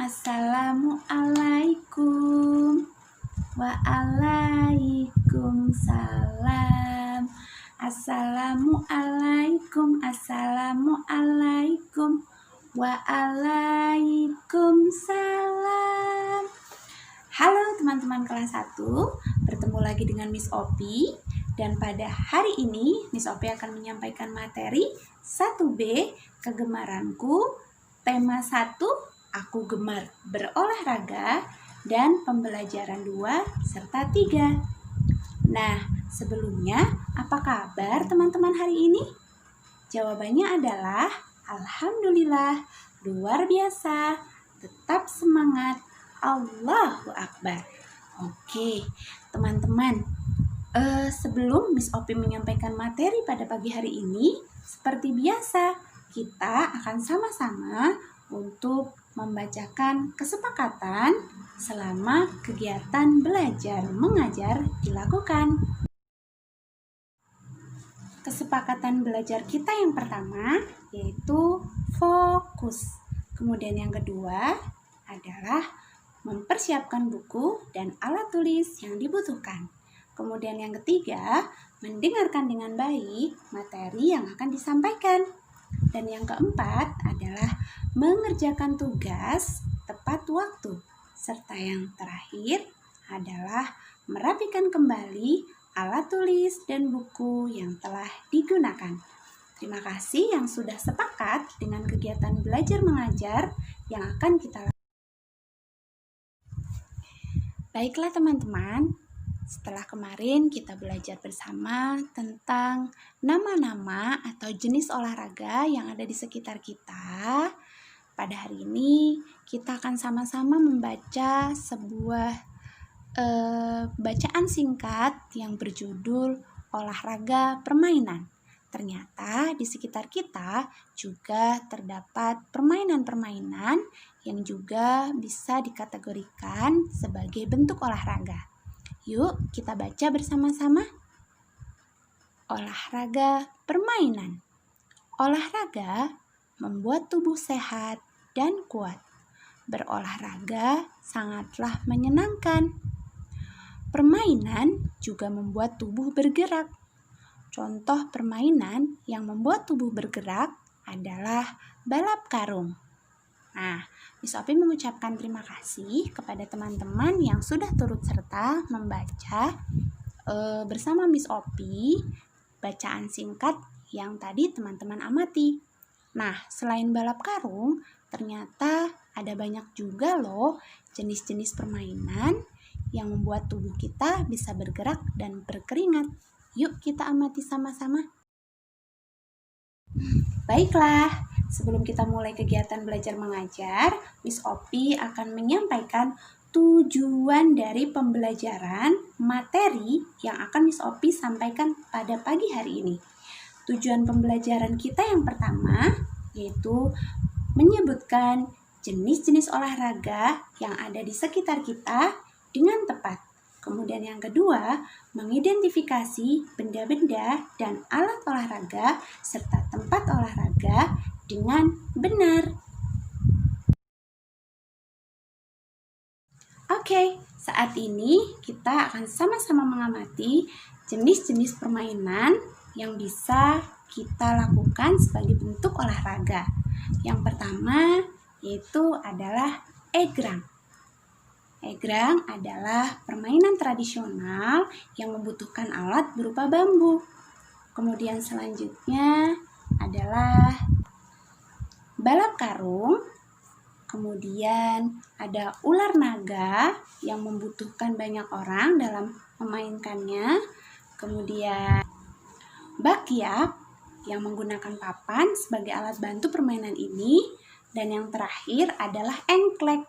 Assalamualaikum. Waalaikumsalam. Assalamualaikum. Assalamualaikum. Waalaikumsalam. Halo teman-teman kelas 1, bertemu lagi dengan Miss Opi. Dan pada hari ini Miss Opi akan menyampaikan materi 1B kegemaranku, tema 1 aku gemar berolahraga, dan pembelajaran 2 serta 3. Nah, sebelumnya apa kabar teman-teman hari ini? Jawabannya adalah alhamdulillah, luar biasa, tetap semangat, Allahu Akbar. Oke, teman-teman, sebelum Miss Opi menyampaikan materi pada pagi hari ini, seperti biasa, kita akan sama-sama untuk membacakan kesepakatan selama kegiatan belajar mengajar dilakukan. Kesepakatan belajar kita yang pertama yaitu fokus. Kemudian yang kedua adalah mempersiapkan buku dan alat tulis yang dibutuhkan. Kemudian yang ketiga, mendengarkan dengan baik materi yang akan disampaikan. Dan yang keempat adalah mengerjakan tugas tepat waktu. Serta yang terakhir adalah merapikan kembali alat tulis dan buku yang telah digunakan. Terima kasih yang sudah sepakat dengan kegiatan belajar mengajar yang akan kita lakukan. Baiklah teman-teman, setelah kemarin kita belajar bersama tentang nama-nama atau jenis olahraga yang ada di sekitar kita. Pada hari ini kita akan sama-sama membaca sebuah bacaan singkat yang berjudul olahraga permainan. Ternyata di sekitar kita juga terdapat permainan-permainan yang juga bisa dikategorikan sebagai bentuk olahraga. Yuk kita baca bersama-sama. Olahraga permainan. Olahraga membuat tubuh sehat dan kuat. Berolahraga sangatlah menyenangkan. Permainan juga membuat tubuh bergerak. Contoh permainan yang membuat tubuh bergerak adalah balap karung. Nah, Miss Opi mengucapkan terima kasih kepada teman-teman yang sudah turut serta membaca bersama Miss Opi bacaan singkat yang tadi teman-teman amati. Nah, selain balap karung, ternyata ada banyak juga loh jenis-jenis permainan yang membuat tubuh kita bisa bergerak dan berkeringat. Yuk kita amati sama-sama. Baiklah, sebelum kita mulai kegiatan belajar mengajar, Miss Opi akan menyampaikan tujuan dari pembelajaran materi yang akan Miss Opi sampaikan pada pagi hari ini. Tujuan pembelajaran kita yang pertama yaitu menyebutkan jenis-jenis olahraga yang ada di sekitar kita dengan tepat. Kemudian yang kedua, mengidentifikasi benda-benda dan alat olahraga serta tempat olahraga dengan benar. Oke, saat ini kita akan sama-sama mengamati jenis-jenis permainan yang bisa kita lakukan sebagai bentuk olahraga. Yang pertama yaitu adalah egrang. Egrang adalah permainan tradisional yang membutuhkan alat berupa bambu. Kemudian selanjutnya adalah balap karung. Kemudian ada ular naga yang membutuhkan banyak orang dalam memainkannya. Kemudian bakyak yang menggunakan papan sebagai alat bantu permainan ini. Dan yang terakhir adalah engklek.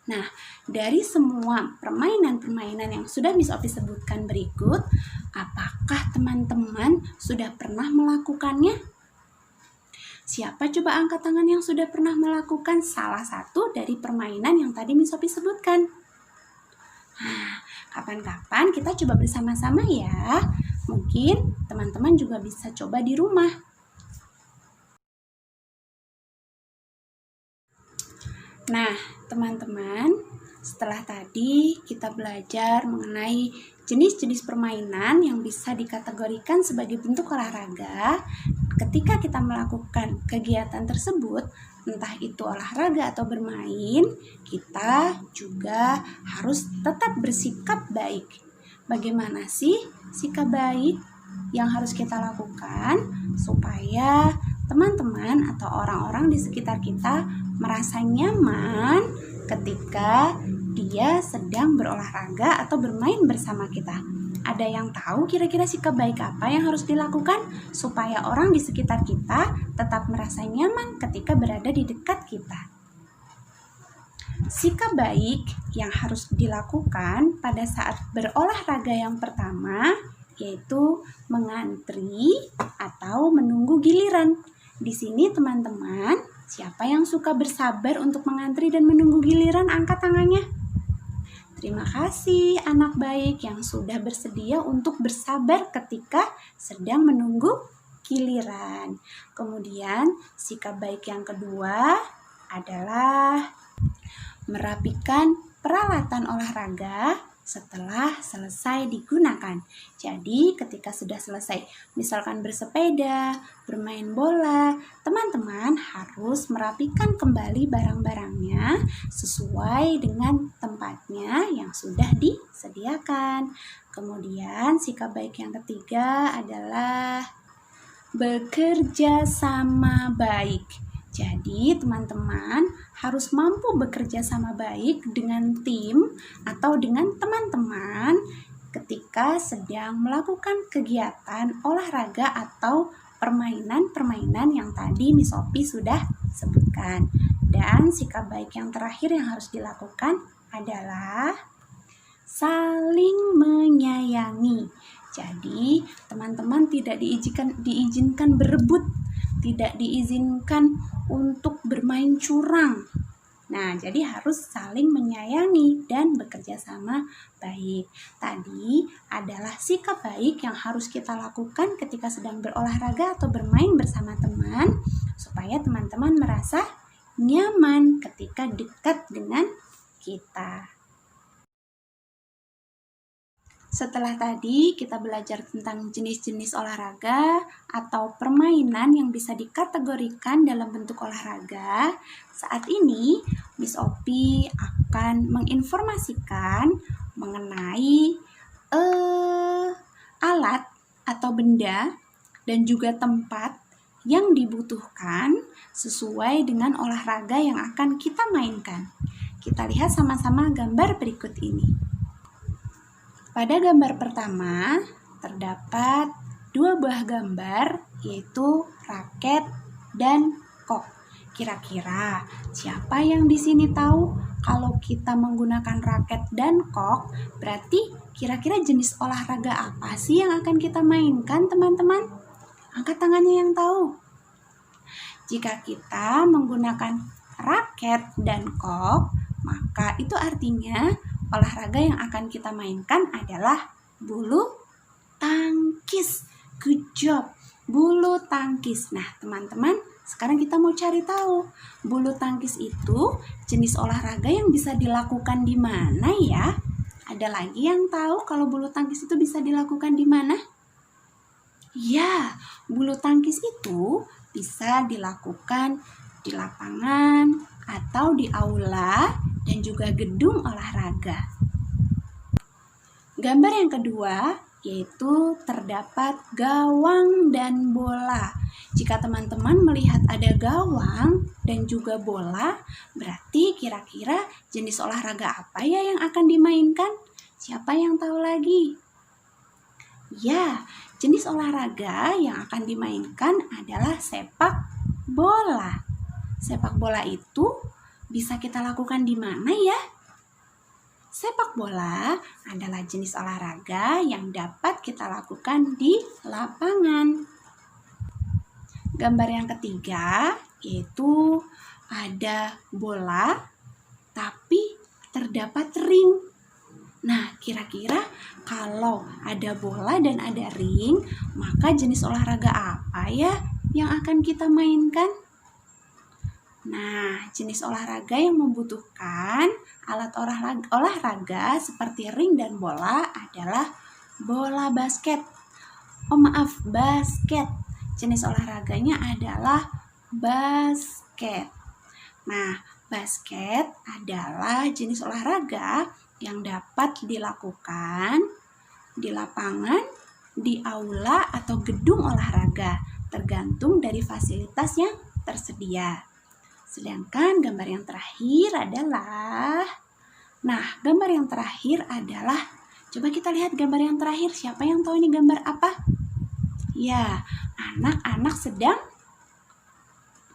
Nah, dari semua permainan-permainan yang sudah Miss Opi sebutkan berikut, apakah teman-teman sudah pernah melakukannya? Siapa coba angkat tangan yang sudah pernah melakukan salah satu dari permainan yang tadi Miss Opi sebutkan? Nah, kapan-kapan kita coba bersama-sama ya. Mungkin teman-teman juga bisa coba di rumah. Nah, teman-teman, setelah tadi kita belajar mengenai jenis-jenis permainan yang bisa dikategorikan sebagai bentuk olahraga. Ketika kita melakukan kegiatan tersebut, entah itu olahraga atau bermain, kita juga harus tetap bersikap baik. Bagaimana sih sikap baik yang harus kita lakukan supaya teman-teman atau orang-orang di sekitar kita merasa nyaman ketika dia sedang berolahraga atau bermain bersama kita? Ada yang tahu kira-kira sikap baik apa yang harus dilakukan supaya orang di sekitar kita tetap merasa nyaman ketika berada di dekat kita? Sikap baik yang harus dilakukan pada saat berolahraga yang pertama yaitu mengantri atau menunggu giliran. Di sini teman-teman, siapa yang suka bersabar untuk mengantri dan menunggu giliran? Angkat tangannya. Terima kasih anak baik yang sudah bersedia untuk bersabar ketika sedang menunggu giliran. Kemudian sikap baik yang kedua adalah merapikan peralatan olahraga setelah selesai digunakan. Jadi ketika sudah selesai misalkan bersepeda, bermain bola, teman-teman harus merapikan kembali barang-barangnya sesuai dengan tempatnya yang sudah disediakan. Kemudian sikap baik yang ketiga adalah bekerja sama baik. Jadi teman-teman harus mampu bekerja sama baik dengan tim atau dengan teman-teman ketika sedang melakukan kegiatan olahraga atau permainan-permainan yang tadi Miss Opi sudah sebutkan. Dan sikap baik yang terakhir yang harus dilakukan adalah saling menyayangi. Jadi teman-teman tidak diizinkan berebut, tidak diizinkan untuk bermain curang. Nah, jadi harus saling menyayangi dan bekerja sama baik. Tadi adalah sikap baik yang harus kita lakukan ketika sedang berolahraga atau bermain bersama teman, supaya teman-teman merasa nyaman ketika dekat dengan kita. Setelah tadi kita belajar tentang jenis-jenis olahraga atau permainan yang bisa dikategorikan dalam bentuk olahraga, saat ini Miss Opi akan menginformasikan mengenai alat atau benda dan juga tempat yang dibutuhkan sesuai dengan olahraga yang akan kita mainkan. Kita lihat sama-sama gambar berikut ini. Pada gambar pertama, terdapat dua buah gambar, yaitu raket dan kok. Kira-kira siapa yang di sini tahu kalau kita menggunakan raket dan kok, berarti kira-kira jenis olahraga apa sih yang akan kita mainkan, teman-teman? Angkat tangannya yang tahu. Jika kita menggunakan raket dan kok, maka itu artinya olahraga yang akan kita mainkan adalah bulu tangkis. Good job, bulu tangkis. Nah, teman-teman, sekarang kita mau cari tahu bulu tangkis itu jenis olahraga yang bisa dilakukan di mana ya? Ada lagi yang tahu kalau bulu tangkis itu bisa dilakukan di mana? Ya, bulu tangkis itu bisa dilakukan di lapangan atau di aula dan juga gedung olahraga. Gambar yang kedua yaitu terdapat gawang dan bola. Jika teman-teman melihat ada gawang dan juga bola, berarti kira-kira jenis olahraga apa ya yang akan dimainkan? Siapa yang tahu lagi? Ya, jenis olahraga yang akan dimainkan adalah sepak bola. Sepak bola itu bisa kita lakukan di mana ya? Sepak bola adalah jenis olahraga yang dapat kita lakukan di lapangan. Gambar yang ketiga yaitu ada bola tapi terdapat ring. Nah, kira-kira kalau ada bola dan ada ring, maka jenis olahraga apa ya yang akan kita mainkan? Nah, jenis olahraga yang membutuhkan alat olahraga seperti ring dan bola adalah bola basket. Oh maaf, basket. Jenis olahraganya adalah basket. Nah, basket adalah jenis olahraga yang dapat dilakukan di lapangan, di aula, atau gedung olahraga, tergantung dari fasilitas yang tersedia. Sedangkan gambar yang terakhir adalah, coba kita lihat gambar yang terakhir. Siapa yang tahu ini gambar apa? Ya, anak-anak sedang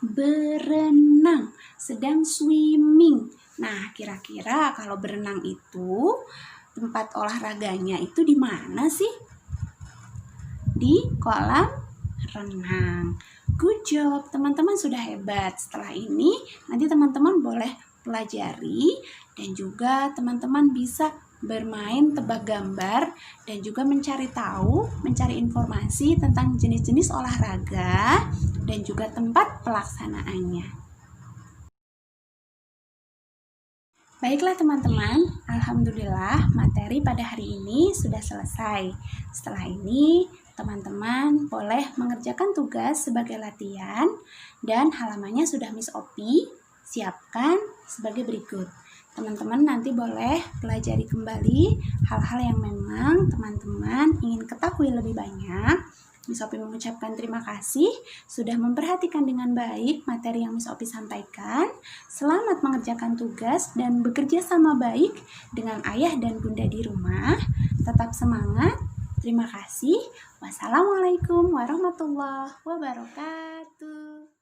berenang, sedang swimming. Nah, kira-kira kalau berenang itu tempat olahraganya itu di mana sih? Di kolam renang. Good job, teman-teman sudah hebat. Setelah ini, nanti teman-teman boleh pelajari dan juga teman-teman bisa bermain tebak gambar dan juga mencari informasi tentang jenis-jenis olahraga dan juga tempat pelaksanaannya. Baiklah teman-teman, alhamdulillah materi pada hari ini sudah selesai. Setelah ini, teman-teman boleh mengerjakan tugas sebagai latihan dan halamannya sudah Miss Opi siapkan sebagai berikut. Teman-teman nanti boleh pelajari kembali hal-hal yang memang teman-teman ingin ketahui lebih banyak. Miss Opi mengucapkan terima kasih sudah memperhatikan dengan baik materi yang Miss Opi sampaikan. Selamat mengerjakan tugas dan bekerja sama baik dengan ayah dan bunda di rumah. Tetap semangat. Terima kasih. Wassalamualaikum warahmatullahi wabarakatuh.